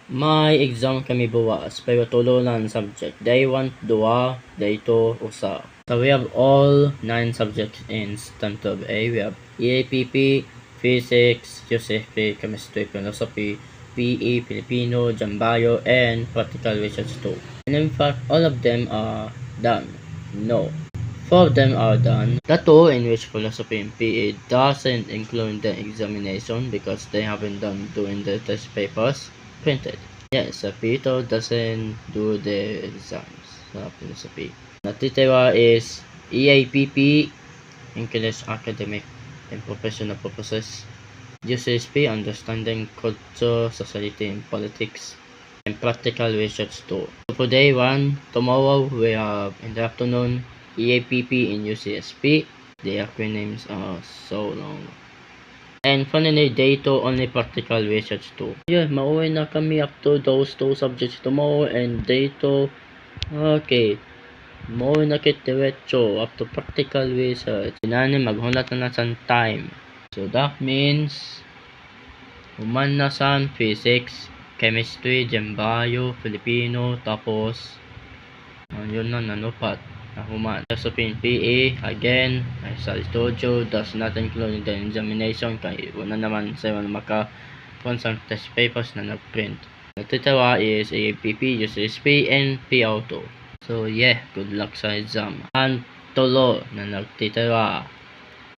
May exam kami buwas, pero tulo lang subject. Day 1, 2, day 2, usa. So we have all 9 subjects in STEM 12A. We have EAPP, Physics, Geography, Chemistry, Philosophy, PE, Filipino, Jambayo, and Practical Research 2. And in fact, all of them are done. No. 4 of them are done. The 2 in which philosophy and PE doesn't include the examination because they haven't done doing the test papers printed. Yes, Pito doesn't do the exams sa philosophy. Natitira is EAPP, English Academic and Professional Purposes, UCSP, Understanding Culture, Society and Politics, and Practical Research 2. So for day 1, tomorrow we have in the afternoon EAPP and UCSP. The acronyms are so long. And finally, day 2, only practical research 2. Yeah, mauwi na kami after those 2 subjects tomorrow and day 2. Okay, mauwi na kit diretso after practical research. Sinani, maghulat na sa time. So that means, human na sa physics, chemistry, Jambayo, Filipino, tapos, yun na, nanupat. Human. Philosophy in PE, again, as I told you, does not include the examination kaya wala naman sa maka constant test papers na nag-print. Natitira is APP, UCSP, and PO2. So yeah, good luck sa exam. And tulo na nagtitira.